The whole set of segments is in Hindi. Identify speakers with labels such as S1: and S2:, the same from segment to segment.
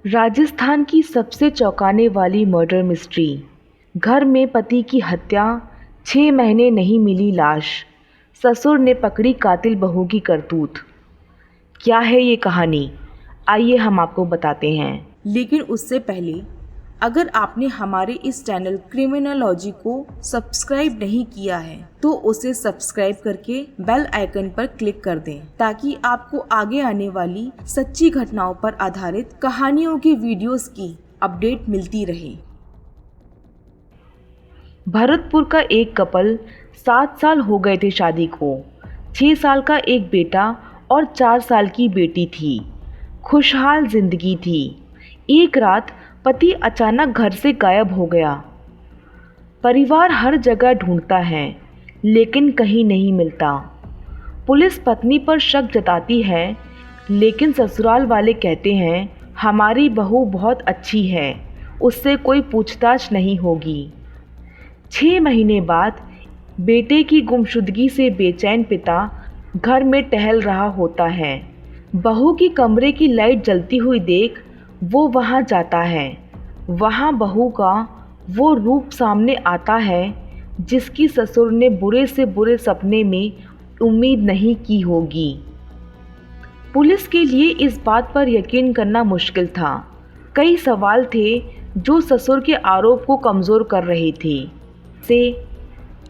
S1: राजस्थान की सबसे चौंकाने वाली मर्डर मिस्ट्री। घर में पति की हत्या, 6 महीने नहीं मिली लाश। ससुर ने पकड़ी कातिल बहू की करतूत। क्या है ये कहानी, आइए हम आपको बताते हैं।
S2: लेकिन उससे पहले अगर आपने हमारे इस चैनल क्रिमिनोलॉजी को सब्सक्राइब नहीं किया है तो उसे सब्सक्राइब करके बेल आइकन पर क्लिक कर दें ताकि आपको आगे आने वाली सच्ची घटनाओं पर आधारित कहानियों की वीडियोस की अपडेट मिलती रहे।
S1: भरतपुर का एक कपल 7 साल हो गए थे शादी को। 6 साल का एक बेटा और 4 साल की बेटी थी। खुशहाल जिंदगी थी। एक रात पति अचानक घर से गायब हो गया। परिवार हर जगह ढूंढता है लेकिन कहीं नहीं मिलता। पुलिस पत्नी पर शक जताती है लेकिन ससुराल वाले कहते हैं हमारी बहू बहुत अच्छी है, उससे कोई पूछताछ नहीं होगी। 6 महीने बाद बेटे की गुमशुदगी से बेचैन पिता घर में टहल रहा होता है। बहू की कमरे की लाइट जलती हुई देख वो वहां जाता है। वहां बहू का वो रूप सामने आता है जिसकी ससुर ने बुरे से बुरे सपने में उम्मीद नहीं की होगी। पुलिस के लिए इस बात पर यकीन करना मुश्किल था। कई सवाल थे जो ससुर के आरोप को कमज़ोर कर रहे थे।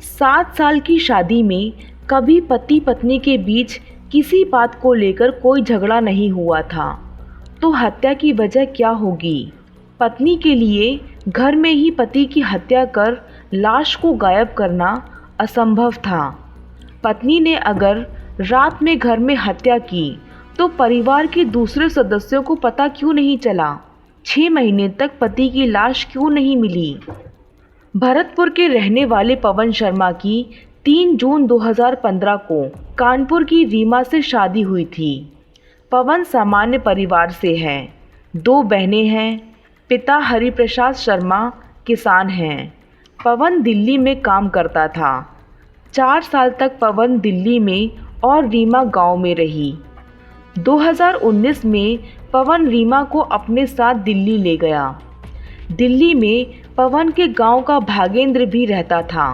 S1: 7 साल की शादी में कभी पति पत्नी के बीच किसी बात को लेकर कोई झगड़ा नहीं हुआ था, तो हत्या की वजह क्या होगी? पत्नी के लिए घर में ही पति की हत्या कर लाश को गायब करना असंभव था। पत्नी ने अगर रात में घर में हत्या की तो परिवार के दूसरे सदस्यों को पता क्यों नहीं चला? 6 महीने तक पति की लाश क्यों नहीं मिली? भरतपुर के रहने वाले पवन शर्मा की 3 जून 2015 को कानपुर की रीमा से शादी हुई थी। पवन सामान्य परिवार से है। 2 बहनें हैं। पिता हरिप्रसाद शर्मा किसान हैं। पवन दिल्ली में काम करता था। 4 साल तक पवन दिल्ली में और रीमा गांव में रही। 2019 में पवन रीमा को अपने साथ दिल्ली ले गया। दिल्ली में पवन के गांव का भागेंद्र भी रहता था।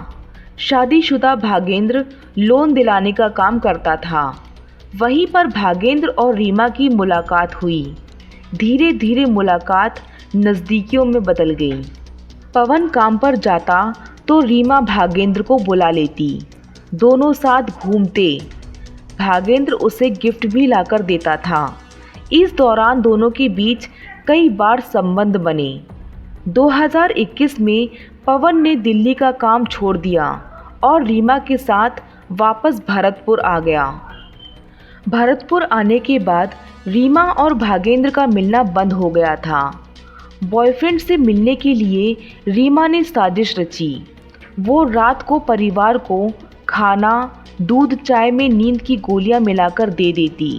S1: शादीशुदा भागेंद्र लोन दिलाने का काम करता था। वहीं पर भागेंद्र और रीमा की मुलाकात हुई। धीरे धीरे मुलाकात नज़दीकियों में बदल गई। पवन काम पर जाता तो रीमा भागेंद्र को बुला लेती। दोनों साथ घूमते। भागेंद्र उसे गिफ्ट भी लाकर देता था। इस दौरान दोनों के बीच कई बार संबंध बने। 2021 में पवन ने दिल्ली का काम छोड़ दिया और रीमा के साथ वापस भरतपुर आ गया। भरतपुर आने के बाद रीमा और भागेंद्र का मिलना बंद हो गया था। बॉयफ्रेंड से मिलने के लिए रीमा ने साजिश रची। वो रात को परिवार को खाना, दूध, चाय में नींद की गोलियां मिलाकर दे देती।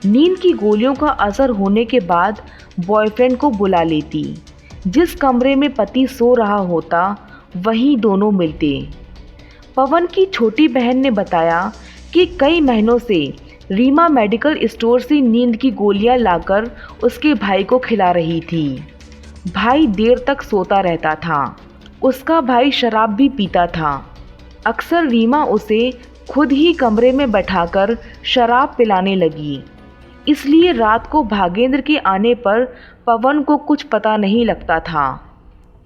S1: नींद की गोलियों का असर होने के बाद बॉयफ्रेंड को बुला लेती। जिस कमरे में पति सो रहा होता वहीं दोनों मिलते। पवन की छोटी बहन ने बताया कि कई महीनों से रीमा मेडिकल स्टोर से नींद की गोलियां लाकर उसके भाई को खिला रही थी। भाई देर तक सोता रहता था। उसका भाई शराब भी पीता था। अक्सर रीमा उसे खुद ही कमरे में बैठाकर शराब पिलाने लगी। इसलिए रात को भागेंद्र के आने पर पवन को कुछ पता नहीं लगता था।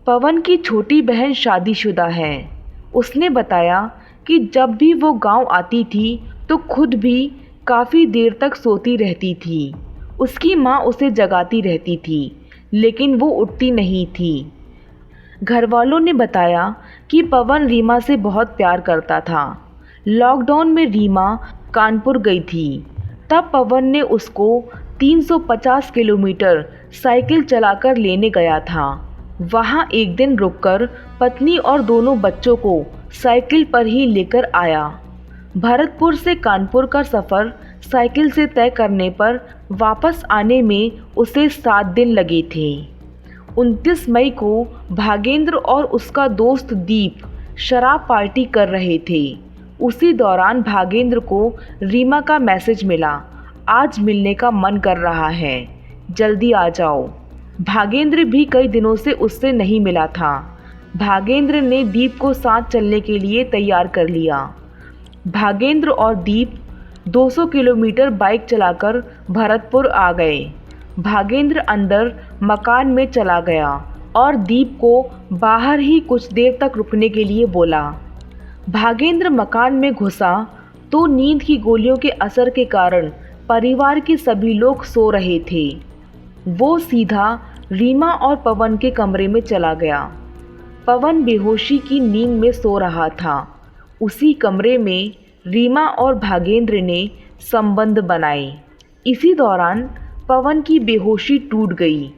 S1: पवन की छोटी बहन शादीशुदा है। उसने बताया कि जब भी वो गांव आती थी तो खुद भी काफ़ी देर तक सोती रहती थी। उसकी माँ उसे जगाती रहती थी लेकिन वो उठती नहीं थी। घरवालों ने बताया कि पवन रीमा से बहुत प्यार करता था। लॉकडाउन में रीमा कानपुर गई थी। तब पवन ने उसको 350 किलोमीटर साइकिल चलाकर लेने गया था। वहाँ एक दिन रुककर पत्नी और दोनों बच्चों को साइकिल पर ही लेकर आया। भरतपुर से कानपुर का सफ़र साइकिल से तय करने पर वापस आने में उसे 7 दिन लगे थे। 29 मई को भागेंद्र और उसका दोस्त दीप शराब पार्टी कर रहे थे। उसी दौरान भागेंद्र को रीमा का मैसेज मिला, आज मिलने का मन कर रहा है, जल्दी आ जाओ। भागेंद्र भी कई दिनों से उससे नहीं मिला था। भागेंद्र ने दीप को साथ चलने के लिए तैयार कर लिया। भागेंद्र और दीप 200 किलोमीटर बाइक चलाकर भरतपुर आ गए। भागेंद्र अंदर मकान में चला गया और दीप को बाहर ही कुछ देर तक रुकने के लिए बोला। भागेंद्र मकान में घुसा तो नींद की गोलियों के असर के कारण परिवार के सभी लोग सो रहे थे। वो सीधा रीमा और पवन के कमरे में चला गया। पवन बेहोशी की नींद में सो रहा था। उसी कमरे में रीमा और भागेंद्र ने संबंध बनाए। इसी दौरान पवन की बेहोशी टूट गई।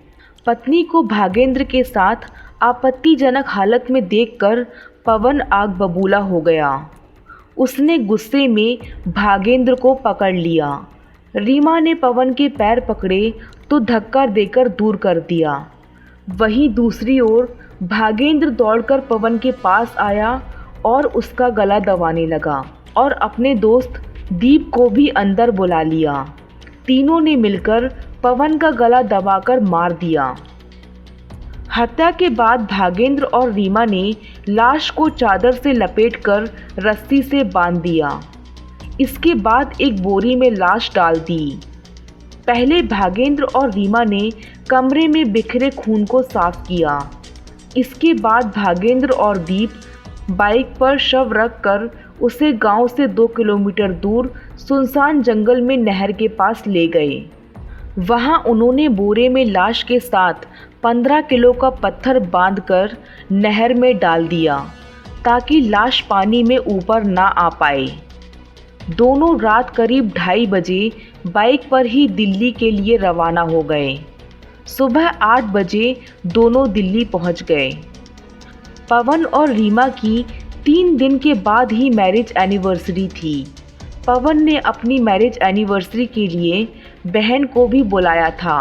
S1: पत्नी को भागेंद्र के साथ आपत्तिजनक हालत में देखकर पवन आग बबूला हो गया। उसने गुस्से में भागेंद्र को पकड़ लिया। रीमा ने पवन के पैर पकड़े तो धक्का देकर दूर कर दिया। वहीं दूसरी ओर भागेंद्र दौड़कर पवन के पास आया और उसका गला दबाने लगा और अपने दोस्त दीप को भी अंदर बुला लिया। तीनों ने मिलकर पवन का गला दबाकर मार दिया। हत्या के बाद भागेंद्र और रीमा ने लाश को चादर से लपेटकर रस्सी से बांध दिया। इसके बाद एक बोरी में लाश डाल दी। पहले भागेंद्र और रीमा ने कमरे में बिखरे खून को साफ किया। इसके बाद भागेंद्र और दीप बाइक पर शव रखकर उसे गांव से 2 किलोमीटर दूर सुनसान जंगल में नहर के पास ले गए। वहां उन्होंने बोरे में लाश के साथ 15 किलो का पत्थर बांधकर नहर में डाल दिया ताकि लाश पानी में ऊपर ना आ पाए। दोनों रात करीब 2:30 बजे बाइक पर ही दिल्ली के लिए रवाना हो गए। सुबह 8 बजे दोनों दिल्ली पहुंच गए। पवन और रीमा की 3 दिन के बाद ही मैरिज एनिवर्सरी थी। पवन ने अपनी मैरिज एनिवर्सरी के लिए बहन को भी बुलाया था।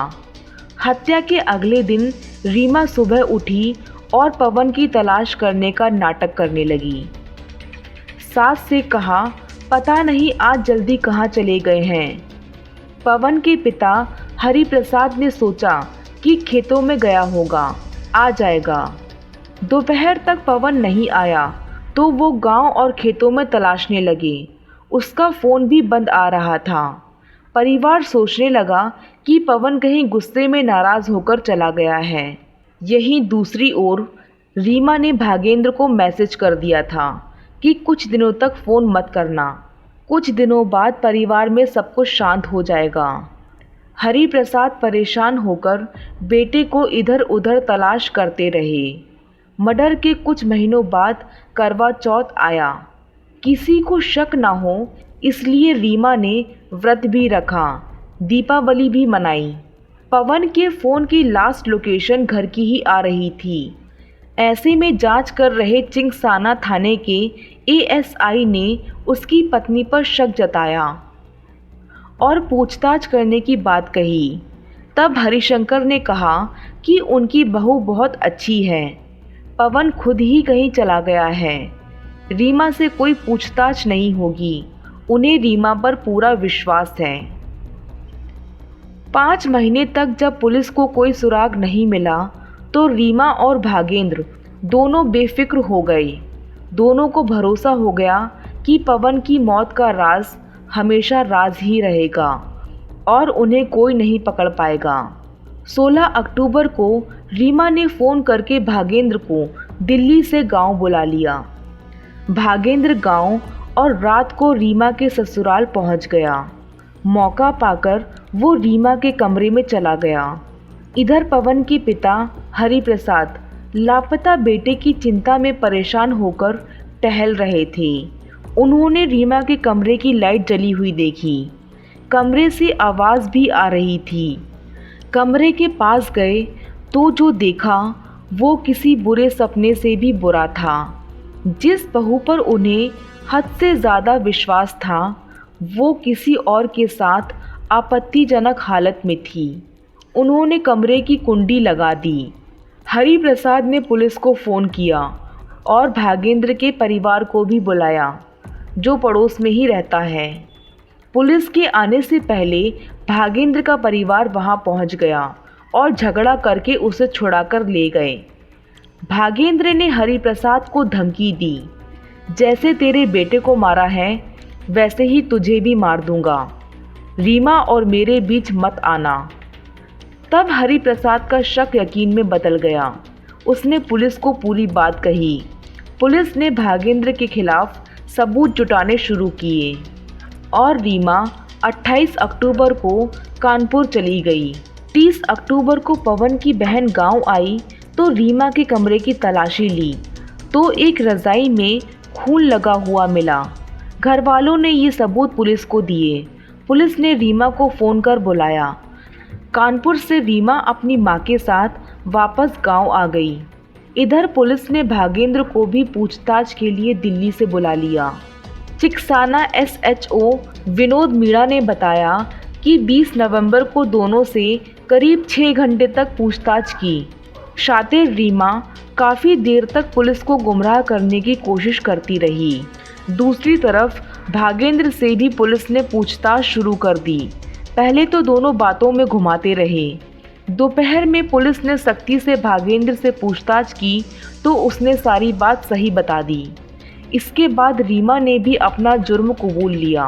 S1: हत्या के अगले दिन रीमा सुबह उठी और पवन की तलाश करने का नाटक करने लगी। सास से कहा, पता नहीं आज जल्दी कहाँ चले गए हैं। पवन के पिता हरि प्रसाद ने सोचा कि खेतों में गया होगा, आ जाएगा। दोपहर तक पवन नहीं आया तो वो गांव और खेतों में तलाशने लगे। उसका फ़ोन भी बंद आ रहा था। परिवार सोचने लगा कि पवन कहीं गुस्से में नाराज़ होकर चला गया है। यहीं दूसरी ओर रीमा ने भागेंद्र को मैसेज कर दिया था कि कुछ दिनों तक फ़ोन मत करना, कुछ दिनों बाद परिवार में सब कुछ शांत हो जाएगा। हरि प्रसाद परेशान होकर बेटे को इधर उधर तलाश करते रहे। मर्डर के कुछ महीनों बाद करवा चौथ आया। किसी को शक ना हो इसलिए रीमा ने व्रत भी रखा, दीपावली भी मनाई। पवन के फ़ोन की लास्ट लोकेशन घर की ही आ रही थी। ऐसे में जांच कर रहे चिंगसाना थाने के एएसआई ने उसकी पत्नी पर शक जताया और पूछताछ करने की बात कही। तब हरिशंकर ने कहा कि उनकी बहू बहुत अच्छी है, पवन खुद ही कहीं चला गया है, रीमा से कोई पूछताछ नहीं होगी, उन्हें रीमा पर पूरा विश्वास है। 5 महीने तक जब पुलिस को कोई सुराग नहीं मिला तो रीमा और भागेंद्र दोनों बेफिक्र हो गए। दोनों को भरोसा हो गया कि पवन की मौत का राज हमेशा राज ही रहेगा और उन्हें कोई नहीं पकड़ पाएगा। 16 अक्टूबर को रीमा ने फ़ोन करके भागेंद्र को दिल्ली से गांव बुला लिया। भागेंद्र गांव और रात को रीमा के ससुराल पहुंच गया। मौका पाकर वो रीमा के कमरे में चला गया। इधर पवन के पिता हरि प्रसाद लापता बेटे की चिंता में परेशान होकर टहल रहे थे। उन्होंने रीमा के कमरे की लाइट जली हुई देखी। कमरे से आवाज़ भी आ रही थी। कमरे के पास गए तो जो देखा वो किसी बुरे सपने से भी बुरा था। जिस बहू पर उन्हें हद से ज़्यादा विश्वास था वो किसी और के साथ आपत्तिजनक हालत में थी। उन्होंने कमरे की कुंडी लगा दी। हरि प्रसाद ने पुलिस को फ़ोन किया और भागेंद्र के परिवार को भी बुलाया जो पड़ोस में ही रहता है। पुलिस के आने से पहले भागेंद्र का परिवार वहां पहुंच गया और झगड़ा करके उसे छुड़ाकर ले गए। भागेंद्र ने हरिप्रसाद को धमकी दी, जैसे तेरे बेटे को मारा है वैसे ही तुझे भी मार दूंगा, रीमा और मेरे बीच मत आना। तब हरिप्रसाद का शक यकीन में बदल गया। उसने पुलिस को पूरी बात कही। पुलिस ने भागेंद्र के खिलाफ सबूत जुटाने शुरू किए और रीमा 28 अक्टूबर को कानपुर चली गई। 30 अक्टूबर को पवन की बहन गांव आई तो रीमा के कमरे की तलाशी ली तो एक रज़ाई में खून लगा हुआ मिला। घर वालों ने ये सबूत पुलिस को दिए। पुलिस ने रीमा को फ़ोन कर बुलाया। कानपुर से रीमा अपनी मां के साथ वापस गांव आ गई। इधर पुलिस ने भागेंद्र को भी पूछताछ के लिए दिल्ली से बुला लिया। चिकसाना SHO विनोद मीणा ने बताया कि 20 नवंबर को दोनों से करीब 6 घंटे तक पूछताछ की। शातिर रीमा काफ़ी देर तक पुलिस को गुमराह करने की कोशिश करती रही। दूसरी तरफ भागेंद्र से भी पुलिस ने पूछताछ शुरू कर दी। पहले तो दोनों बातों में घुमाते रहे। दोपहर में पुलिस ने सख्ती से भागेंद्र से पूछताछ की तो उसने सारी बात सही बता दी। इसके बाद रीमा ने भी अपना जुर्म कबूल लिया।